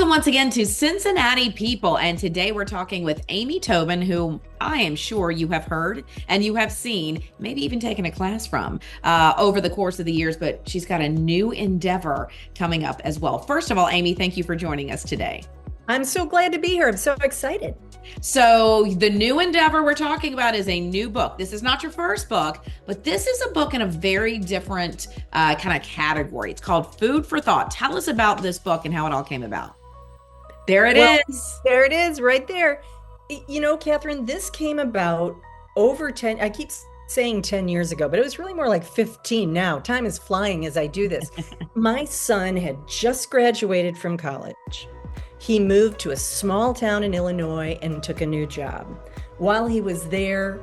Welcome once again to Cincinnati People. And today we're talking with Amy Tobin, who I am sure you have heard and you have seen, maybe even taken a class from over the course of the years, but she's got a new endeavor coming up as well. First of all, Amy, thank you for joining us today. I'm so glad to be here. I'm so excited. So the new endeavor we're talking about is a new book. This is not your first book, but this is a book in a very different kind of category. It's called Food for Thought. Tell us about this book and how it all came about. There it is. There it is right there. You know, Catherine, this came about over 10, I keep saying 10 years ago, but it was really more like 15 now. Time is flying as I do this. My son had just graduated from college. He moved to a small town in Illinois and took a new job. While he was there,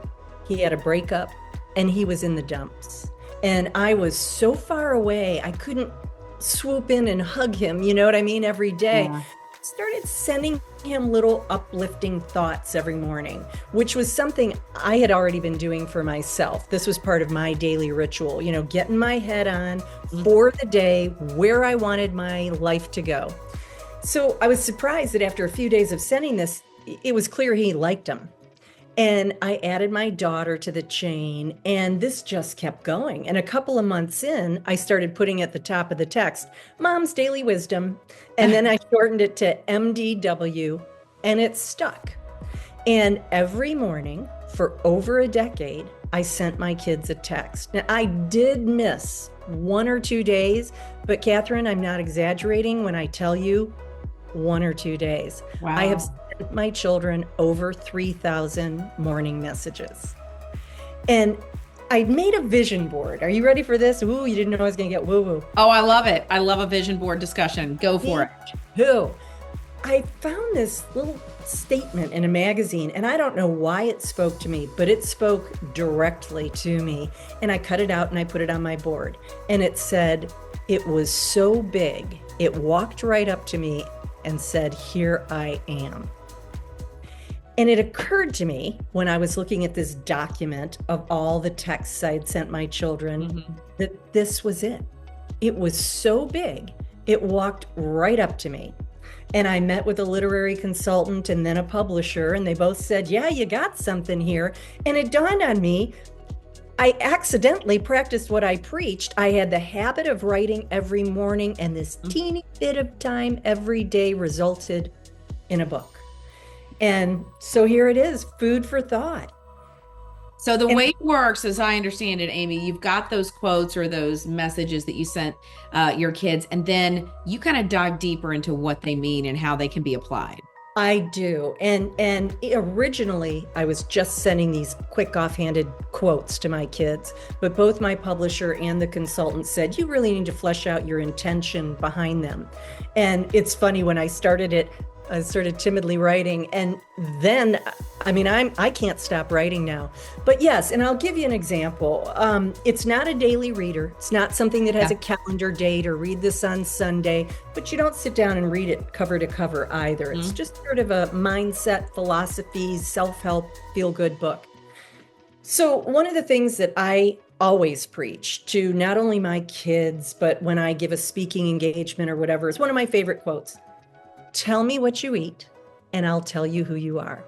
he had a breakup and he was in the dumps. And I was so far away, I couldn't swoop in and hug him, you know what I mean, every day. Yeah. Started sending him little uplifting thoughts every morning, which was something I had already been doing for myself. This was part of my daily ritual, you know, getting my head on for the day, where I wanted my life to go. So I was surprised that after a few days of sending this, it was clear he liked them. And I added my daughter to the chain, and this just kept going. And a couple of months in, I started putting at the top of the text, Mom's Daily Wisdom. And then I shortened it to MDW, and it stuck. And every morning for over a decade, I sent my kids a text. Now, I did miss 1 or 2 days, but Catherine, I'm not exaggerating when I tell you 1 or 2 days. Wow. I have sent my children over 3,000 morning messages. And I made a vision board. Are you ready for this? Ooh, you didn't know I was going to get woo-woo. Oh, I love it. I love a vision board discussion. Go for it. Who? I found this little statement in a magazine, and I don't know why it spoke to me, but it spoke directly to me. And I cut it out and I put it on my board. And it said, it was so big, it walked right up to me and said, here I am. And it occurred to me when I was looking at this document of all the texts I had sent my children that this was it. It was so big, it walked right up to me. And I met with a literary consultant and then a publisher, and they both said, yeah, you got something here. And it dawned on me, I accidentally practiced what I preached. I had the habit of writing every morning, and this teeny bit of time every day resulted in a book. And so here it is, food for thought. So the way it works, as I understand it, Amy, you've got those quotes or those messages that you sent your kids, and then you kind of dive deeper into what they mean and how they can be applied. I do. And originally I was just sending these quick offhanded quotes to my kids, but both my publisher and the consultant said, you really need to flesh out your intention behind them. And it's funny, when I started it, I started timidly writing, and then, I can't stop writing now. But yes, and I'll give you an example. It's not a daily reader. It's not something that has a calendar date or read this on Sunday, but you don't sit down and read it cover to cover either. It's just sort of a mindset, philosophy, self-help, feel-good book. So one of the things that I always preach to not only my kids, but when I give a speaking engagement or whatever, is one of my favorite quotes. Tell me what you eat, and I'll tell you who you are.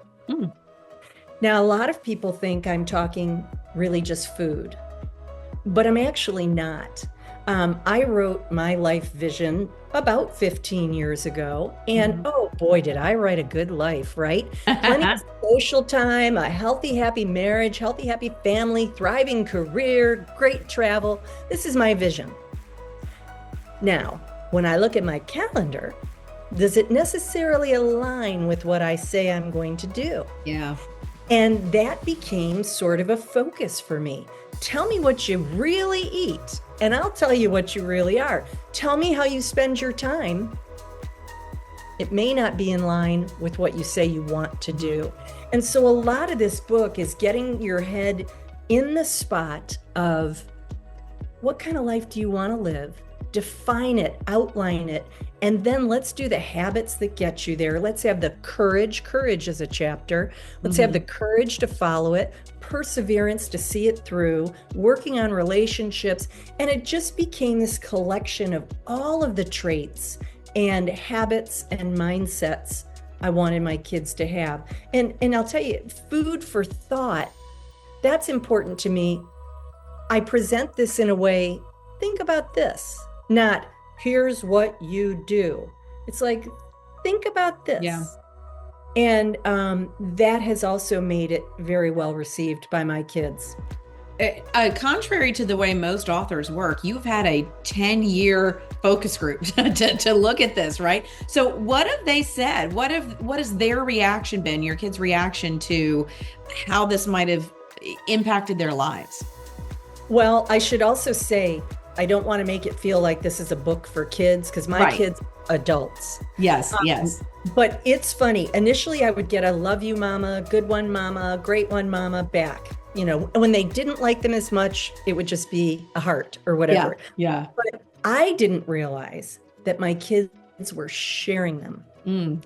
Now, a lot of people think I'm talking really just food, but I'm actually not. I wrote my life vision about 15 years ago, and oh boy, did I write a good life, right? Plenty of social time, a healthy, happy marriage, healthy, happy family, thriving career, great travel. This is my vision. Now, when I look at my calendar, does it necessarily align with what I say I'm going to do? Yeah. And that became sort of a focus for me. Tell me what you really eat, and I'll tell you what you really are. Tell me how you spend your time. It may not be in line with what you say you want to do. And so a lot of this book is getting your head in the spot of what kind of life do you want to live? Define it, outline it, and then let's do the habits that get you there. Let's have the courage is a chapter. Let's have the courage to follow it, perseverance to see it through, working on relationships. And it just became this collection of all of the traits and habits and mindsets I wanted my kids to have. And I'll tell you, food for thought, that's important to me. I present this in a way, think about this, not here's what you do. It's like, think about this. Yeah. And that has also made it very well received by my kids. Contrary to the way most authors work, you've had a 10-year focus group to look at this, right? So what have they said? What has their reaction been, your kids' reaction to how this might have impacted their lives? Well, I should also say, I don't want to make it feel like this is a book for kids, because my kids are adults. Yes, yes. But it's funny. Initially, I would get a love you, mama, good one, mama, great one, mama back. You know, when they didn't like them as much, it would just be a heart or whatever. Yeah. But I didn't realize that my kids were sharing them. Mm.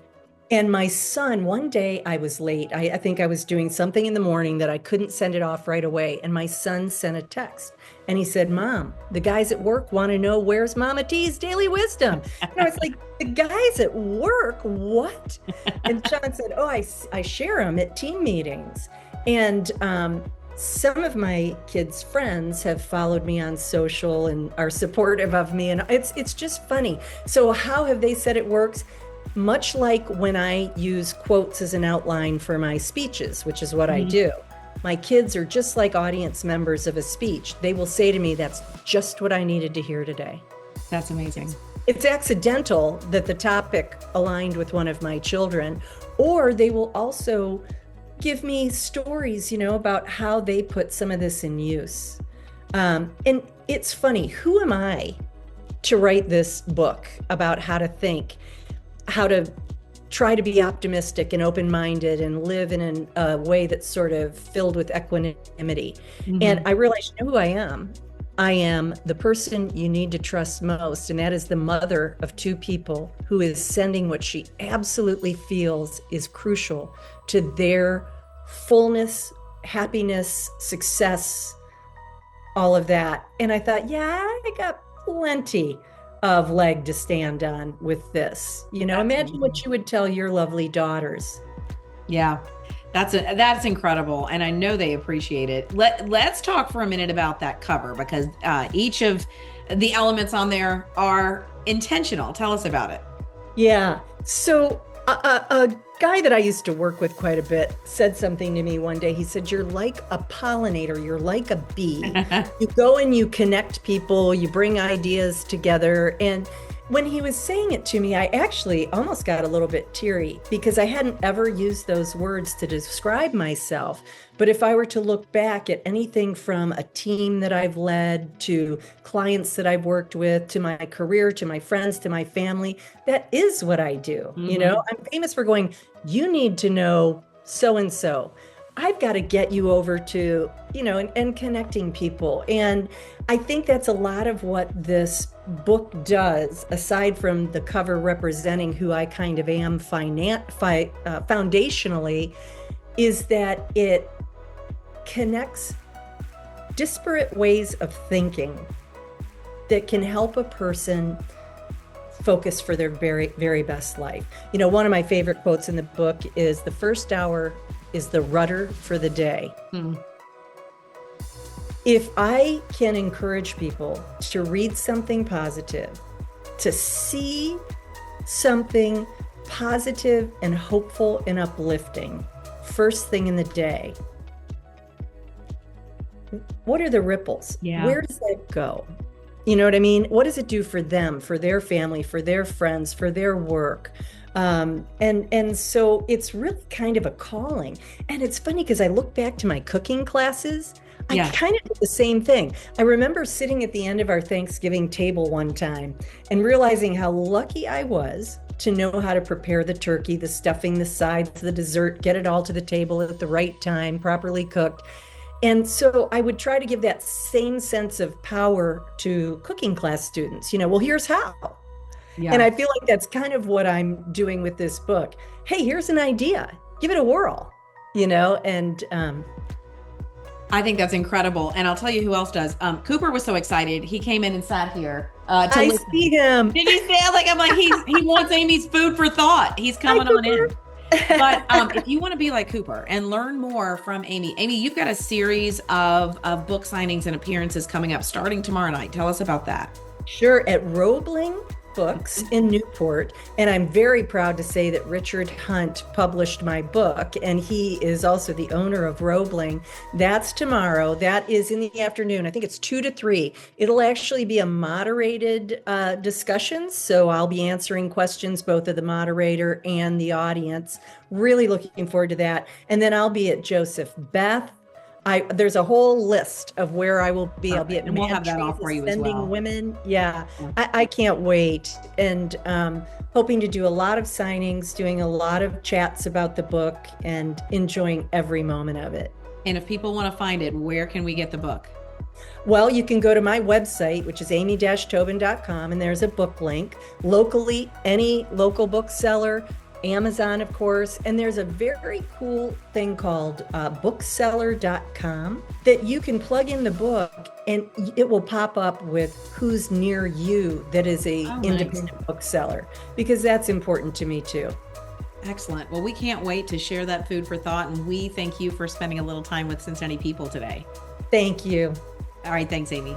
And my son, one day I was late. I think I was doing something in the morning that I couldn't send it off right away. And my son sent a text and he said, Mom, the guys at work want to know where's Mama T's daily wisdom. And I was like, the guys at work, what? And John said, oh, I share them at team meetings. And some of my kids' friends have followed me on social and are supportive of me. And it's just funny. So how have they said it works? Much like when I use quotes as an outline for my speeches, which is what I do. My kids are just like audience members of a speech. They will say to me, that's just what I needed to hear today. That's amazing. It's accidental that the topic aligned with one of my children, or they will also give me stories, about how they put some of this in use. And it's funny, who am I to write this book about how to think, how to try to be optimistic and open-minded and live in a way that's sort of filled with equanimity. Mm-hmm. And I realized, you know who I am? I am the person you need to trust most, and that is the mother of two people who is sending what she absolutely feels is crucial to their fullness, happiness, success, all of that. And I thought, yeah, I got plenty of leg to stand on with this. Imagine what you would tell your lovely daughters. Yeah, that's incredible, and I know they appreciate it. Let's talk for a minute about that cover, because each of the elements on there are intentional. Tell us about it. Yeah. So a guy that I used to work with quite a bit said something to me one day. He said, you're like a pollinator. You're like a bee. You go and you connect people, you bring ideas together. And when he was saying it to me, I actually almost got a little bit teary, because I hadn't ever used those words to describe myself. But if I were to look back at anything from a team that I've led, to clients that I've worked with, to my career, to my friends, to my family, that is what I do. Mm-hmm. I'm famous for going, you need to know so-and-so. I've got to get you over to, and connecting people. And I think that's a lot of what this book does, aside from the cover representing who I kind of am foundationally, is that it connects disparate ways of thinking that can help a person focus for their very, very best life. One of my favorite quotes in the book is, the first hour is the rudder for the day. If I can encourage people to read something positive, to see something positive and hopeful and uplifting first thing in the day, what are the ripples? Yeah. Where does that go? You know what I mean? What does it do for them, for their family, for their friends, for their work? And so it's really kind of a calling. And it's funny, because I look back to my cooking classes, I kind of did the same thing. I remember sitting at the end of our Thanksgiving table one time and realizing how lucky I was to know how to prepare the turkey, the stuffing, the sides, the dessert, get it all to the table at the right time, properly cooked. And so I would try to give that same sense of power to cooking class students. Well, here's how. Yeah. And I feel like that's kind of what I'm doing with this book. Hey, here's an idea. Give it a whirl, and I think that's incredible. And I'll tell you who else does. Cooper was so excited. He came in and sat here to I listen. see him. Did you see? I'm like, he wants Amy's food for thought. He's coming on in. But if you want to be like Cooper and learn more from Amy, you've got a series of book signings and appearances coming up starting tomorrow night. Tell us about that. Sure, at Roebling Books in Newport. And I'm very proud to say that Richard Hunt published my book, and he is also the owner of Roebling. That's tomorrow. That is in the afternoon. I think it's 2 to 3. It'll actually be a moderated discussion. So I'll be answering questions, both of the moderator and the audience. Really looking forward to that. And then I'll be at Joseph Beth. There's a whole list of where I will be. I'll be at and we'll have that all for you as well. Women. Yeah, I can't wait. And hoping to do a lot of signings, doing a lot of chats about the book, and enjoying every moment of it. And if people want to find it, where can we get the book? Well, you can go to my website, which is amy-tobin.com, and there's a book link. Locally, any local bookseller, Amazon, of course, and there's a very cool thing called bookseller.com that you can plug in the book and it will pop up with who's near you that is a independent bookseller, because that's important to me too. Excellent. Well, we can't wait to share that food for thought, and we thank you for spending a little time with Cincinnati people today. Thank you. All right. Thanks, Amy.